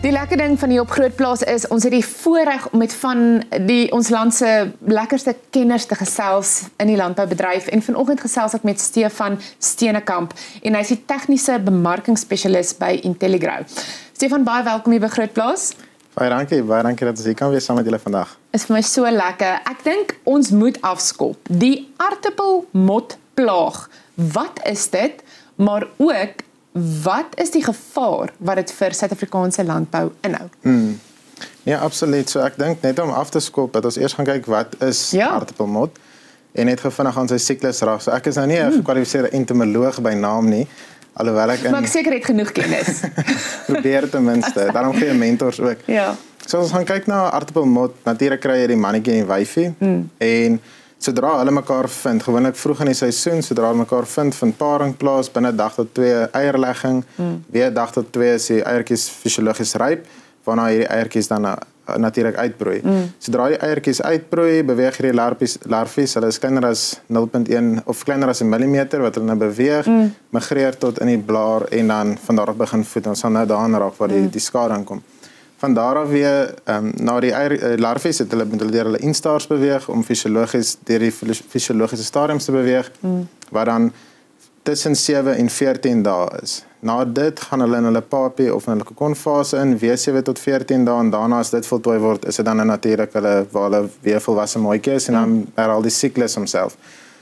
Die lekker ding van die op Grootplaas is, ons het die voorreg om met van ons land se lekkerste kenners te gesels in die landboubedryf. En vanoggend gesels ek met Stefan Steenekamp en hy is die tegniese bemarkingsspesialis by Intelligrow. Stefan, baie welkom hier by Grootplaas. Baie dankie dat ons hier kan wees saam met julle vandag. Is vir my so lekker. Ek dink ons moet afskop. Die aartappelmotplaag, wat is dit? Maar ook, wat is die gevaar wat dit vir Suid-Afrikaanse landbou inhou? Ja, absoluut. So ek dink net om af te skop, dat ons eers gaan kyk wat is aartappelmot en net gevindig aan sy siklus raak. So ek is nou nie 'n gekwalifiseerde entomoloog by naam nie, alhoewel ek Maar ek seker het genoeg kennis. probeer ten minste. Daarom gee mentors ook. Ja. So ons gaan kyk na aartappelmot. Natuurlik kry jy die mannetjie en die wyfie en sodra hulle mekaar vind, gewoonlik vroeg in die seisoen, sodra hulle mekaar vind paring plaas binne dag tot 2 eierlegging, weer dag tot 2 is die eiertjies fisiologies ryp, waarna hierdie eiertjies dan natuurlik uitbroei. Sodra die eiertjies uitbroei, beweeg hierdie larfies, hulle is kleiner as 0.1 of kleiner as 1 millimeter wat hulle nou beweeg, migreer tot in die blaar en dan van daar af begin voed. Ons sal nou daaraan raak waar die skade aankom. Van daar af weer na die larfies het hulle deur hulle instaars beweeg om fisiologies deur die fisiologiese stadiums te beweeg wat dan tussen 7 en 14 dae is. Na dit gaan hulle in hulle papie of in hulle kokonfase in weer 7 tot 14 dae en daarna as dit voltooi word is dit dan natuurlik waar hulle weer volwasse maatjie is en dan herhaal die siklus homself.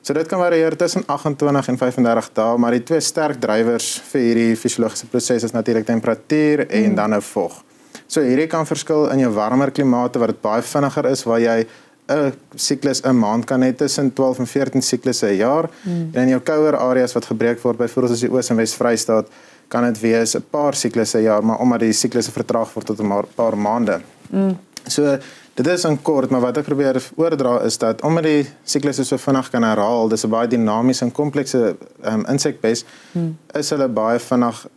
So dit kan varieer tussen 28 en 35 dae, maar die twee sterk drywers vir hierdie fisiologiese proses is natuurlik temperatuur en dan nou vog. So hierdie kan verskil in jou warmer klimate waar dit baie vinniger is, waar jy 'n siklus 'n maand kan hê tussen 12 en 14 siklusse 'n jaar. En in jou kouer areas wat gebreek word, byvoorbeeld as die Oos- en Wes-Vrystaat, kan dit wees 'n paar siklusse 'n jaar, maar omdat die siklusse vertraag word tot 'n paar maande. So dit is in kort, maar wat ek probeer oordra is dat omdat die siklusse so vinnig kan herhaal, dis 'n baie dinamiese en komplekse insekbes, is hulle baie vinnig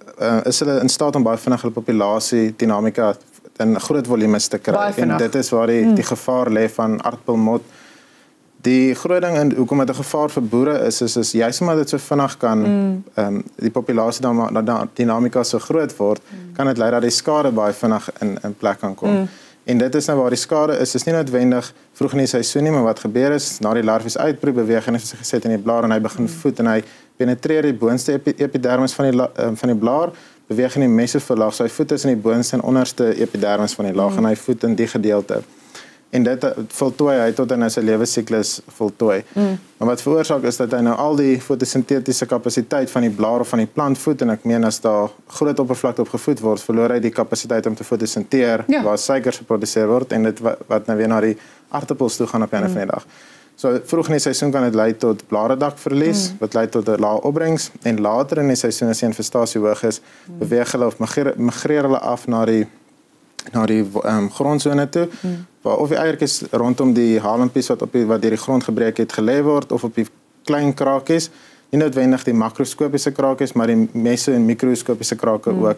is hulle in staat om baie vinnig hulle populasie dinamika in groot volumes te kry. En dit is waar die gevaar lê van aartappelmot. Die groot ding en hoekom dit 'n gevaar vir boere is juist omdat dit so vinnig kan die populasie dinamika so groot word, kan dit lei dat die skade baie vinnig in plek kan kom. En dit is nou waar die skade is nie noodwendig vroeg in die seisoen nie, maar wat gebeur is, na die larfies uitbroei, beweeg en is geset in die blaar en hy begin voed en hy penetreer die boonste epidermis van die blaar, beweeg in die mesofylaag, so hy voed tussen die boonste en onderste epidermis van die laag en hy voed in die gedeelte. En dit voltooi hy tot in sy lewensiklus voltooi. Maar wat veroorsaak is dat hy nou al die fotosintetiese kapasiteit van die blaar of van die plant voed, en ek meen as daar groot oppervlakte op gevoed word, verloor hy die kapasiteit om te fotosinteer, waar suikers geproduseer word en dit wat nou weer na die aartappels toe gaan op 'n van die dag. So vroeg in die seisoen kan dit lei tot blaredakverlies, wat lei tot 'n lae opbrengs en later in die seisoen as die infestasie hoog is, beweeg hulle of migreer hulle af na die grondsone toe, waar of die eiertjies rondom die halempies wat deur die grond gebreek het gelê word of op die klein krakies, nie noodwendig die makroskopiese krakies, maar die meso- en mikroskopiese krake ook,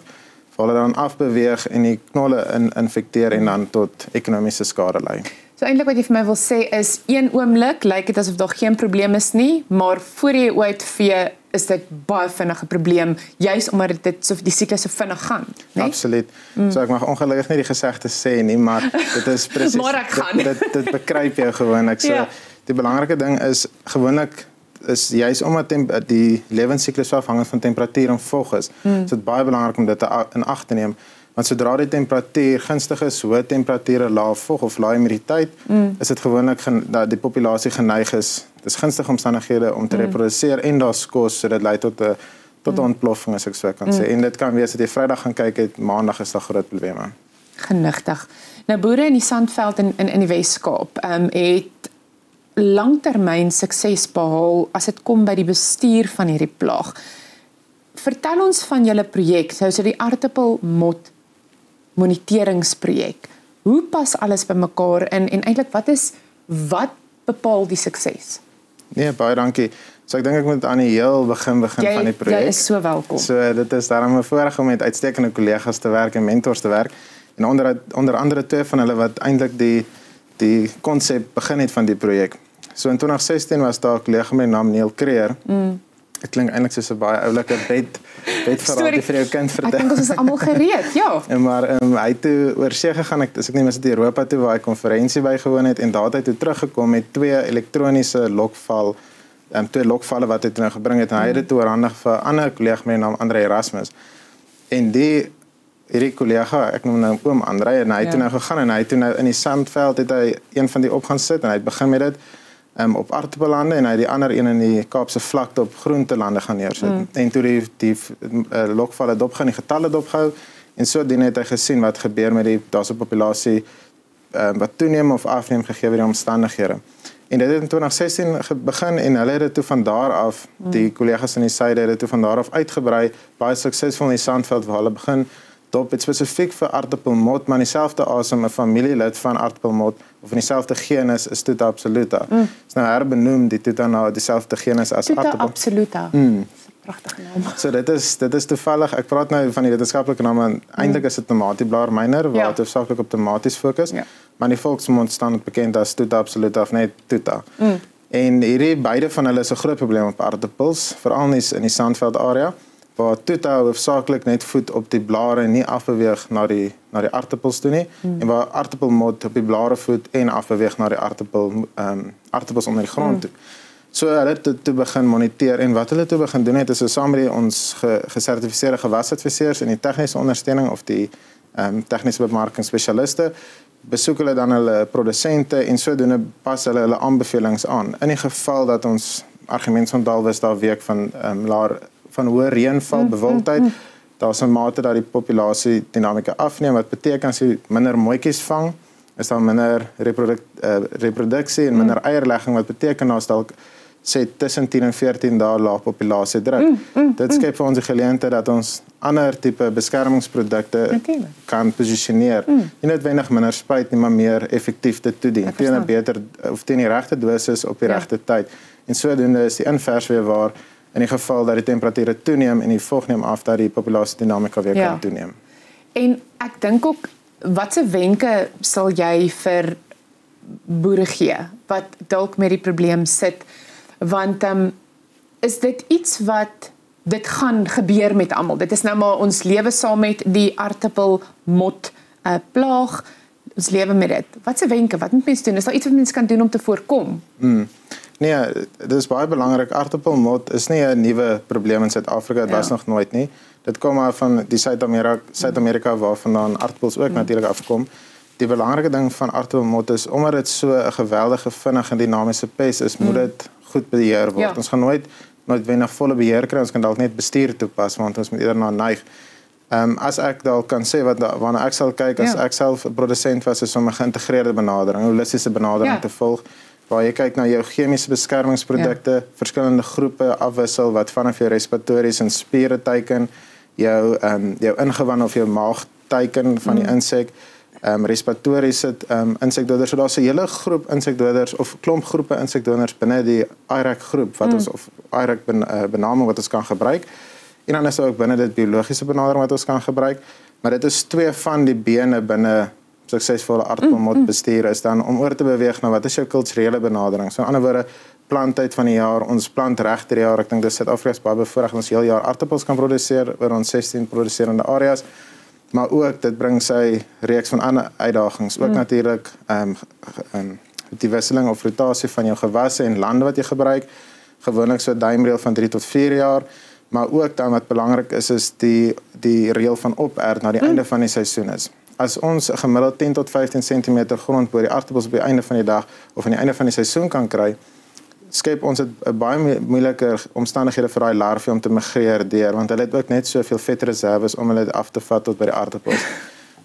waar hulle dan afbeweeg en die knolle infekteer en dan tot ekonomiese skade lei. So eintlik wat jy vir my wil sê is, een oomblik lyk dit asof daar geen probleem is nie, maar voor jy uitvee is dit baie vinnige probleem, juis omdat die siklus so vinnig gaan, nee? Absoluut. So ek mag ongelukkig nie die gesegde sê nie, maar dit is presies, maar ek gaan. dit bekruip jou gewoonlik. So die belangrike ding is, gewoonlik is juist omdat die lewensiklus afhangend van temperatuur en vog is, is dit baie belangrik om dit in ag te neem. Want sodra die temperatuur gunstig is, hoë temperature, lae vog of lae humiditeit, is dit gewoonlik dat die populasie geneig is. Dis gunstige omstandighede om te reproduseer en daar's kos, so dit lei tot 'n ontploffing as ek so kan sê. En dit kan wees dat jy Vrydag gaan kyk het, Maandag is daar groot probleme. Genigtig. Nou boere in die Sandveld in die Wes-Kaap het langtermyn sukses behaal as dit kom by die bestuur van hierdie plaag. Vertel ons van julle projek, so die aartappelmot moniteringsprojek. Hoe pas alles bymekaar in en eintlik wat bepaal die sukses? Nee, baie dankie. So ek dink ek moet aan die heel begin van die projek. Jy is so welkom. So dit is daarom 'n voorreg om met uitstekende kollegas te werk en mentors te werk. En onder andere twee van hulle wat eintlik die konsep begin het van die projek. So in 2016 was daar 'n kollega met die naam Neil Creer Dit klink eintlik soos 'n baie oulike bedverhaal vir jou kind vertel. Ek dink ons is almal gereed, ja. Maar hy het toe oor see gegaan, ek nie mis dit Europa toe waar hy konferensie bygewoon het en daar het hy toe teruggekom met 2 elektroniese lokval, 2 lokvalle wat hy toe nou gebring het en hy het dit oorhandig vir 'n ander kollega met die naam Andre Erasmus. En hierdie kollega, ek noem nou oom Andre, en hy het toe nou gegaan en hy het toe nou in die sandveld het hy een van die op gaan sit en hy het begin met dit op aardappellande en hy het die ander een in die Kaapse vlakte op groentelande gaan neersit. En toe die lokvalle dopgaan, die getalle dopgehou en sodoende het hy gesien wat gebeur met daar's 'n populasie wat toeneem of afneem gegee word die omstandighede. En dit het in 2016 begin en hulle het dit toe van daar af, die kollegas in die suide het dit toe van daar af uitgebrei, baie suksesvol in die Sandveld waar hulle begin dop het spesifiek vir aardappelmot, maar dieselfde asem 'n familielid van aardappelmot of in dieselfde genus is Tuta absoluta. Is nou herbenoem die Tuta na dieselfde genus as Tuta aardappel. absoluta. Pragtige naam. So dit is toevallig, ek praat nou van die wetenskaplike naam en eintlik is dit tomatieblaar myner waar dit hoofsaaklik op tomaties fokus. Maar in die volksmond staan dit bekend as Tuta absoluta of net Tuta. En hierdie beide van hulle is 'n groot probleem op aardappels, veral in die Sandveld area, waar Tuta hoofsaaklik net voed op die blare en nie afbeweeg na die aardappels toe nie, en waar aardappelmot op die blare voed en afbeweeg na die aardappels onder die grond toe. So hulle het toe begin moniteer en wat hulle toe begin doen het is saam met ons gesertifiseerde gewasadviseurs en die tegniese ondersteuning of die tegniese bemarkingsspesialiste besoek hulle dan hulle produsente en sodoende pas hulle aanbevelings aan. In die geval dat ons argumentsondaal was daar week van hoë reënval, bewolkheid, daar's 'n mate dat die populasie dinamika afneem wat beteken as jy minder mooitjies vang, is daar minder reproduksie en minder eierlegging wat beteken daar's dalk sê tussen 10 en 14 dae laag populasie druk. Dit skep vir ons die geleentheid dat ons ander tipe beskermingsprodukte kan posisioneer. Nie noodwendig minder spuit nie, maar meer effektief dit toedien. Teen 'n beter of teen die regte dosis op die regte tyd. En sodoende is die invers weer waar in die geval dat die temperature toeneem en die vog neem af dat die populasiedinamika weer kan toeneem. En ek dink ook watse wenke sal jy vir boere gee wat dalk met die probleem sit? Want is dit iets wat dit gaan gebeur met almal. Dit is nou maar ons lewe saam met die aardappelmot plaag. Ons lewe met dit. Wat se wenke? Wat moet mense doen? Is daar iets wat mense kan doen om te voorkom? Nee, dit is baie belangrik. Aardappelmot is nie 'n nuwe probleem in Suid-Afrika. Dit was nog nooit nie. Dit kom maar van die Suid-Amerika waarvandaan aardappels ook natuurlik afkom. Die belangrike ding van aardappelmot is omdat dit so 'n geweldige vinnige en dinamiese pes is, moet dit goed beheer word. Ons gaan nooit noodwendig volle beheer kry, ons kan dalk net bestuur toepas want ons moet eerder na neig. As ek dalk kan sê waarna ek sal kyk as ek self 'n produsent was, is om 'n geïntegreerde benadering, 'n holistiese benadering te volg, waar jy kyk na jou chemiese beskermingsprodukte, verskillende groepe afwissel wat vanaf jou respiratories en spiere teiken, jou ingewand of jou maag teiken van die insek, respiratoriese insekdoders. So daar's 'n hele groep insekdoders of klomp groepe insekdoders binne die IRAC groep wat ons of IRAC benaming wat ons kan gebruik. En dan is daar ook binne dit biologiese benadering wat ons kan gebruik, maar dit is twee van die bene binne suksesvolle aardappelmot bestuur is dan om oor te beweeg na wat is jou kulturele benadering. So in ander woorde, planttyd van die jaar, ons plant regter die jaar. Ek dink dis Suid-Afrika is baie bevoorreg ons heel jaar aardappels kan produseer oor ons 16 produserende areas. Maar ook dit bring sy reeks van ander uitdagings. Ook natuurlik die wisseling of rotasie van jou gewasse en lande wat jy gebruik. Gewoonlik so 'n duimreël van 3 tot 4 jaar. Maar ook dan wat belangrik is die reël van operd na die einde van die seisoen is. As ons gemiddeld 10 tot 15 cm grond bo die aardappels op die einde van die dag of aan die einde van die seisoen kan kry, skep ons dit 'n baie moeiliker omstandighede vir daai larwe om te migreer deur, want hulle het ook net soveel vetreserwes om hulle af te vat tot by die aardappels.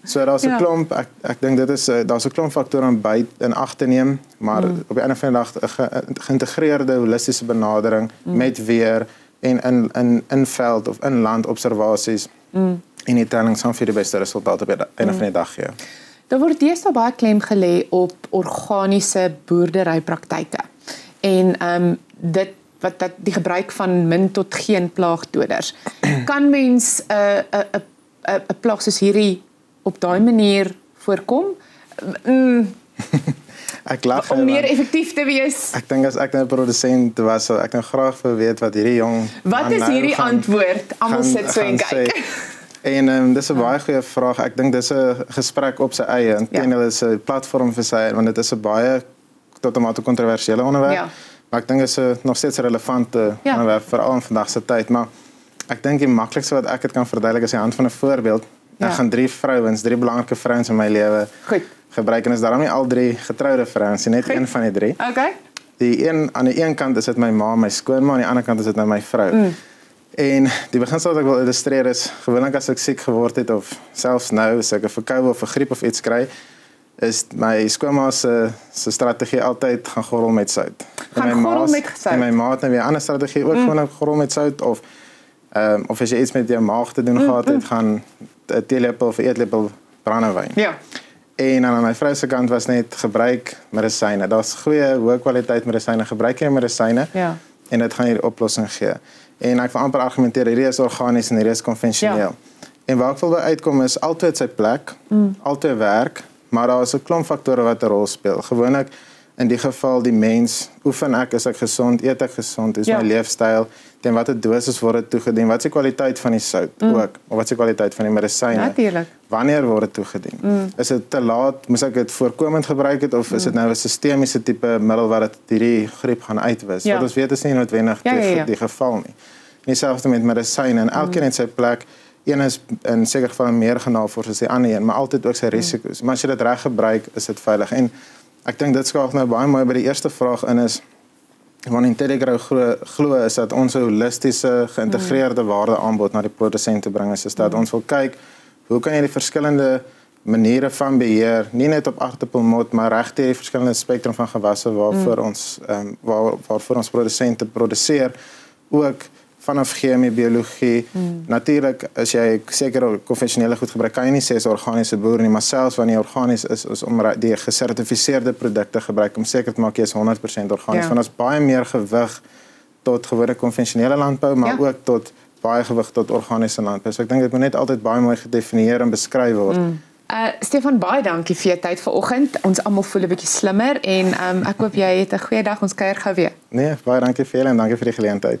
So daar's 'n klomp, ek dink dit is daar's 'n klomp faktore om by in ag te neem, maar op die einde van die dag 'n geïntegreerde holistiese benadering met weer en in veld of in land observasies. En die telling sal vir die beste resultate op die einde van die dag gee. Daar word deesdae baie klem gelê op organiese boerderypraktyke. En dat die gebruik van min tot geen plaagdoders. Kan mens 'n plaag soos hierdie op daai manier voorkom? Ek lag om meer effektief te wees? Ek dink as ek 'n produsent was, sou ek nou graag wil weet wat hierdie jong Wat is hierdie antwoord? Almal sit so en kyk. En dis 'n baie goeie vraag. Ek dink dis 'n gesprek op sy eie. Inteendeel is 'n platform vir sy, want dit is 'n baie tot 'n mate kontroversiële onderwerp. Ja. Maar ek dink dit is nog steeds 'n relevante onderwerp veral in vandag se tyd, maar ek dink die maklikste wat ek dit kan verduidelik is aan die hand van 'n voorbeeld. Ek gaan 3 vrouens, 3 belangrike vrouens in my lewe gebruik en is daarom nie al 3 getroude vrouens, net een van die 3. Okay. Die een aan die een kant is dit my ma, my skoonma, aan die ander kant is dit nou my vrou. En die beginsel wat ek wil illustreer is, gewoonlik as ek siek geword het of selfs nou as ek 'n verkoue of 'n griep of iets kry, is my skoonma se strategie altyd gaan gorrel met sout. Gaan gorrel met sout. En my ma het nou weer 'n ander strategie, ook gewoon gorrel met sout of as jy iets met jou maag te doen gehad het, gaan 'n teelepel of 'n eetlepel brandewyn. Ja. En aan my vrou se kant was net gebruik medisyne. Daar's goeie, hoë kwaliteit medisyne, gebruik jy medisyne en dit gaan hierdie oplossing gee. En ek wil amper argumenteer, hierdie is organies en hierdie is konvensioneel. En waar ek wil by uitkom is, altyd het sy plek, altyd werk, maar daar is 'n klomp faktore wat 'n rol speel. Gewoonlik in die geval die mens, oefen ek, is ek gesond, eet ek gesond, is my leefstyl, teen watter dosis word dit toegedien, wat is die kwaliteit van die sout ook, of wat is die kwaliteit van die medisyne? Natuurlijk. Wanneer word dit toegedien? Is dit te laat, moes ek dit voorkomend gebruik het, of is dit nou 'n sistemiese tipe middel wat dit hierdie griep gaan uitwis? Wat ons weet is nie noodwendig die geval nie. Dieselfde met medisyne, en elkeen het sy plek. Een is in sekere gevalle meer genavors as die ander een, maar altyd ook sy risiko's. Maar as jy dit reg gebruik, is dit veilig. En ek dink dit skakel nou baie mooi by die eerste vraag in is, want Intelligrow glo is dat ons 'n holistiese, geïntegreerde waardeaanbod na die produsent te bring is dat ons wil kyk, hoe kan jy die verskillende maniere van beheer, nie net op aardappelmot, maar regdeur die verskillende spektrum van gewasse waarvoor ons produsente produseer, ook vanaf chemie, biologie. Natuurlik, as jy seker konvensionele goed gebruik, kan jy nie sê is organiese boer nie, maar selfs wanneer jy organies is om die gesertifiseerde produkte gebruik, om seker te maak jy is 100% organies, want ons baie meer gewig tot gewone konvensionele landbou, maar ook tot baie gewig tot organiese landbou. So ek dink dit moet net altyd baie mooi gedefinieer en beskryf word. Stefan, baie dankie vir jou tyd vanoggend. Ons almal voel 'n bietjie slimmer en ek hoop jy het 'n goeie dag. Ons kuier gou weer. Nee, baie dankie vir julle en dankie vir die geleentheid.